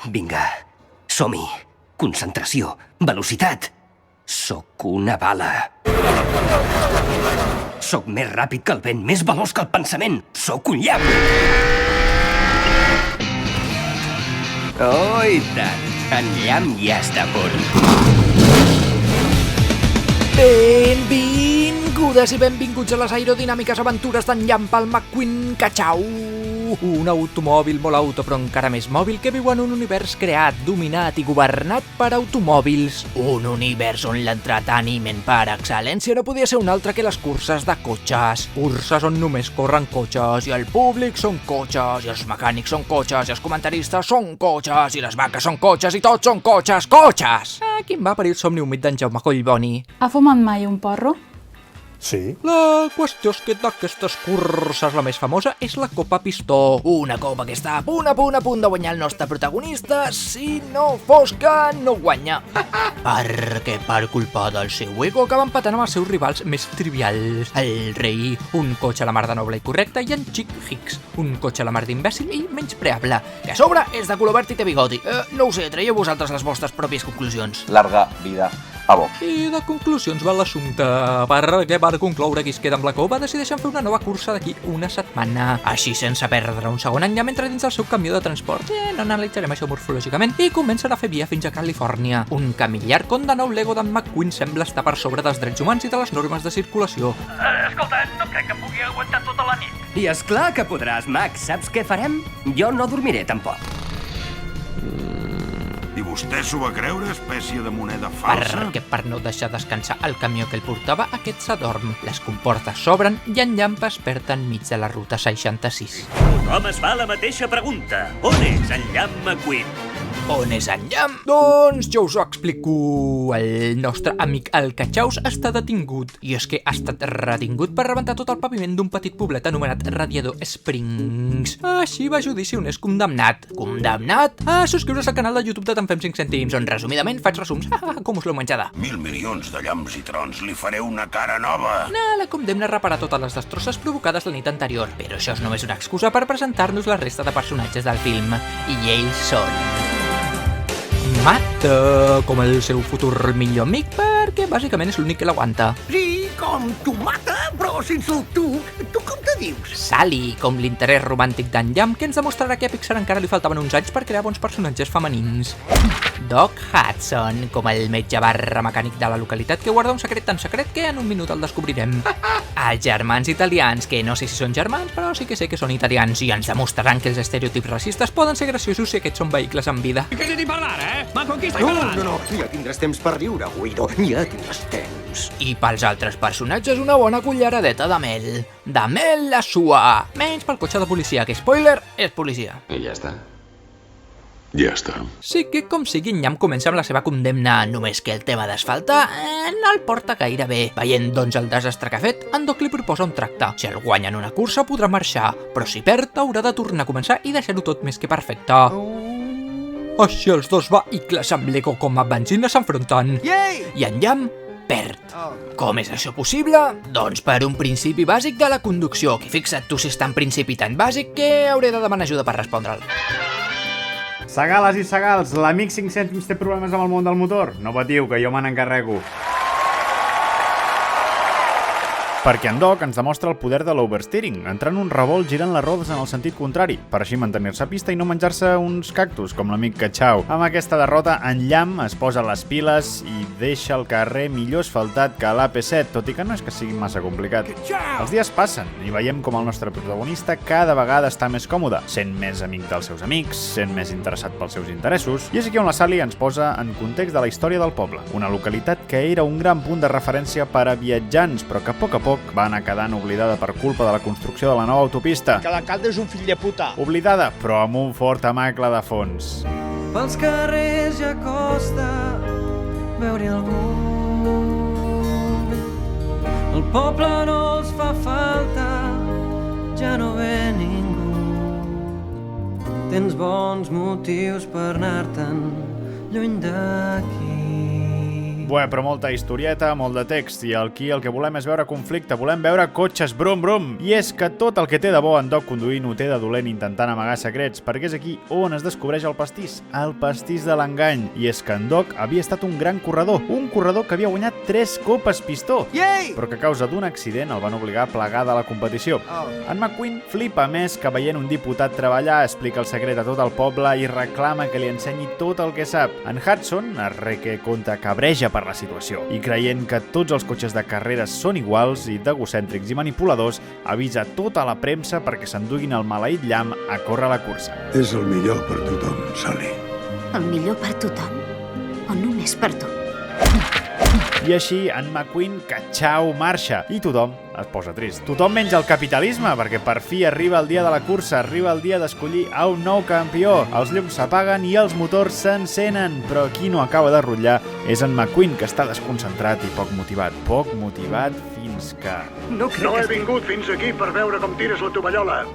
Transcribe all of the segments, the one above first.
Vinga, som-hi. Concentració, velocitat. Sóc una bala. Sóc més ràpid que el vent, més veloç que el pensament. Sóc un llamp. Oh, i tant. En llamp ja està a punt. Benvingudes i benvinguts a les aerodinàmiques aventures d'en Llamp el McQueen Cachau. Un automòbil molt auto, però encara més mòbil, que viu en un univers creat, dominat i governat per automòbils. Un univers on l'entreteniment per excel·lència no podia ser un altre que les curses de cotxes. Curses on només corren cotxes, i el públic són cotxes, i els mecànics són cotxes, i els comentaristes són cotxes, i les vaques són cotxes, i tots són cotxes, cotxes! Quin va parir el somni humit d'en Jaume Collboni? Ha fumat mai un porro? Sí. La qüestió és que d'aquestes curses la més famosa és la Copa Pistó. Una copa que està a punt de guanyar el nostre protagonista, si no fos que no guanya. Perquè per culpa del seu ego acaba empatant amb els seus rivals més trivials. El rei, un cotxe a la mar de noble i correcte, i en Chick Hicks, un cotxe a la mar d'imbècil i menyspreable, que a sobre és de color verd i té bigoti. No ho sé, traieu vosaltres les vostres pròpies conclusions. Larga vida a Vox. I de conclusions va l'assumpte, perquè per concloure qui es queda amb la copa decideixen fer una nova cursa d'aquí una setmana. Així, sense perdre un segon any, ja mentre dins del seu camió de transport, no analitzarem això morfològicament, i comencen a fer via fins a Califòrnia. Un camí llarg on de nou l'ego d'en McQueen sembla estar per sobre dels drets humans i de les normes de circulació. Escolta, no crec que pugui aguantar tota la nit. I és clar que podràs, Max. Saps què farem? Jo no dormiré, tampoc. I vostè s'ho va creure, espècie de moneda falsa? Perquè per no deixar descansar el camió que el portava, aquest s'adorm. Les comportes s'obren i en Llamp es perd enmig de la ruta 66. Com es fa la mateixa pregunta? On és en Llamp McQueen? On és en Llamp? Doncs jo us ho explico. El nostre amic el Cachaus està detingut. I és que ha estat retingut per rebentar tot el paviment d'un petit poblet anomenat Radiador Springs. Així va a judici on és condemnat. Condemnat a subscriure's al canal de YouTube de Te'n fem 5 cèntims, on resumidament faig resums. Com us l'heu menjada? 1.000 milions de llamps i trons, li faré una cara nova. La condemna a reparar totes les destrosses provocades la nit anterior, però això és només una excusa per presentar-nos la resta de personatges del film. I ells són... Matt, com el seu futur millor amic, perquè bàsicament és l'únic que l'aguanta. Sí, com tu mata, però sense el tu com te dius? Sally, com l'interès romàntic d'en Llamp, que ens demostrarà que a Pixar encara li faltaven uns anys per crear bons personatges femenins. Doc Hudson, com el metge barra mecànic de la localitat, que guarda un secret tan secret que en un minut el descobrirem. Els germans italians, que no sé si són germans, però sí que sé que són italians, i ens demostraran que els estereotips racistes poden ser graciosos si aquests són vehicles en vida. Què t'he dit parlar, Ma, con qui estàs No, ja tindràs temps per riure, Guido, ja tindràs temps. I pels altres personatges una bona culleradeta de mel. De mel la sua. Menys pel cotxe de policia, que spoiler, és policia. I ja està. Ja està. Sí que, com sigui, en Llamp comença amb la seva condemna, només que el tema d'asfaltar no el porta gaire bé. Veient, doncs, el desastre que ha fet, en Doc li proposa un tracte. Si el guanya en una cursa, podrà marxar, però si perd, haurà de tornar a començar i deixar-ho tot més que perfecte. Així els dos vehicles amb l'ego com a benzina s'enfronten. I en Llamp perd. Com és això possible? Doncs per un principi bàsic de la conducció, que fixa't tu si està en principi tan bàsic que hauré de demanar ajuda per respondre'l. Segales i segals, l'amic 5 cèntims té problemes amb el món del motor? No patiu, que jo me n'encarrego. Perquè en Doc ens demostra el poder de l'oversteering, entrant un revolt girant les rodes en el sentit contrari, per així mantenir-se a pista i no menjar-se uns cactus, com l'amic Cachau. Amb aquesta derrota, en Llamp es posa les piles i deixa el carrer millor asfaltat que l'AP7, tot i que no és que sigui massa complicat. Els dies passen i veiem com el nostre protagonista cada vegada està més còmode, sent més amic dels seus amics, sent més interessat pels seus interessos, i és aquí on la Sally ens posa en context de la història del poble, una localitat que era un gran punt de referència per a viatjants, però que a poc va anar quedant oblidada per culpa de la construcció de la nova autopista. Que l'alcalde és un fill de puta. Oblidada, però amb un fort amacle de fons. Pels carrers ja costa veure algú. El poble no els fa falta, ja no ve ningú. Tens bons motius per anar-te'n lluny d'aquí. Bé, però molta historieta, molt de text, i aquí el que volem és veure conflicte, volem veure cotxes brum brum. I és que tot el que té de bo en Doc conduint ho té de dolent intentant amagar secrets, perquè és aquí on es descobreix el pastís de l'engany. I és que en Doc havia estat un gran corredor que havia guanyat 3 copes pistó, però que a causa d'un accident el van obligar a plegar de la competició. En McQueen flipa més que veient un diputat treballar, explica el secret a tot el poble i reclama que li ensenyi tot el que sap. En Hudson es conta cabreja per la situació i creient que tots els cotxes de carreres són iguals i d'egocèntrics i manipuladors, avisa tota la premsa perquè s'enduguin el maleït llamp a córrer la cursa. És el millor per tothom, Sally. El millor per tothom o només per tu? I així, en McQueen, catxau, marxa. I tothom es posa trist. Tothom menys el capitalisme, perquè per fi arriba el dia de la cursa, arriba el dia d'escollir a un nou campió. Els llums s'apaguen i els motors s'encenen, però qui no acaba de rotllar és en McQueen, que està desconcentrat i poc motivat. Poc motivat fins que... No he vingut fins aquí per veure com tires la tovallola.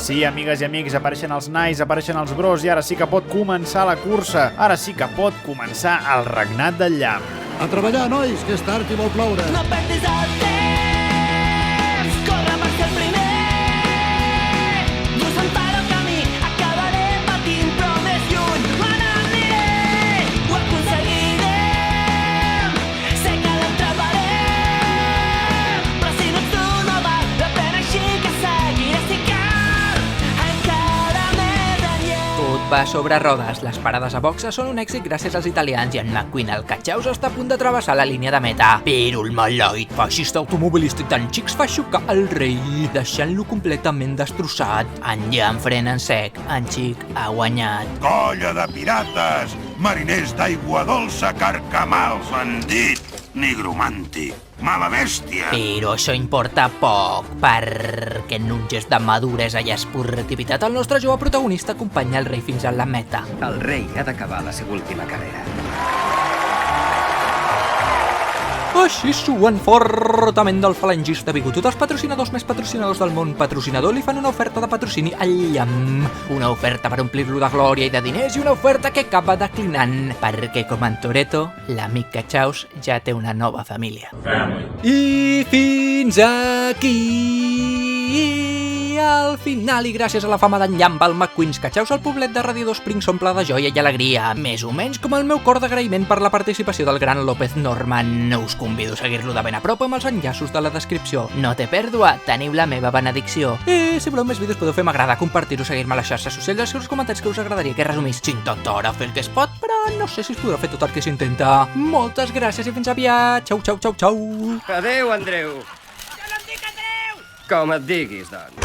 Sí, amigues i amics, apareixen els nais, apareixen els bros i ara sí que pot començar la cursa. Ara sí que pot començar el regnat del llamp. A treballar, nois, que és tard i vol ploure. No perdis el temps, corre per ser el primer. Just empara el camí, acabaré patint, però més lluny me n'aniré. Ho aconseguirem, sé que l'entraparem, però si no ets tu no val la pena, així que seguiré si cal, encara més enllà. Tot va sobre rodes. Les parades a boxa són un èxit gràcies als italians i en McQueen, el catxaus, està a punt de travessar la línia de meta. Però el maleït feixista automobilístic d'en Xics fa xocar el rei, deixant-lo completament destrossat. En Jan frena en sec. En Xic ha guanyat. Colla de pirates, mariners d'aigua dolça, carcamals, bandit, nigromàntic, mala bèstia. Però això importa poc, perquè en un gest de maduresa i esportivitat el nostre jove protagonista acompanya el rei fins a la meta. El rei ha d'acabar la seva última carrera. Així suen fortament del falangista bigotut. Els patrocinadors més patrocinadors del món patrocinador li fan una oferta de patrocini al llamp. Una oferta per omplir-lo de glòria i de diners i una oferta que acaba declinant, perquè com en Toretto, l'amic Catxaus ja té una nova família. I fins aquí al final, i gràcies a la fama d'en Llamp, el McQueen's Catxaus, el poblet de Radiador Springs s'omple de joia i alegria, més o menys com el meu cor d'agraïment per la participació del gran López Norman. Us convido a seguir-lo de ben a prop amb els enllaços de la descripció. No té pèrdua, teniu la meva benedicció. I si voleu més vídeos podeu fer m'agrada, compartir-ho, seguir-me a les xarxes socials, escriure els comentaris que us agradaria que resumís. S'intentarà fer el que es pot, però no sé si es podrà fer tot el que s'intenta. Moltes gràcies i fins aviat. Xau, xau, xau, xau. Adéu, Andreu. Jo no em dic Andreu! Com et diguis, doncs.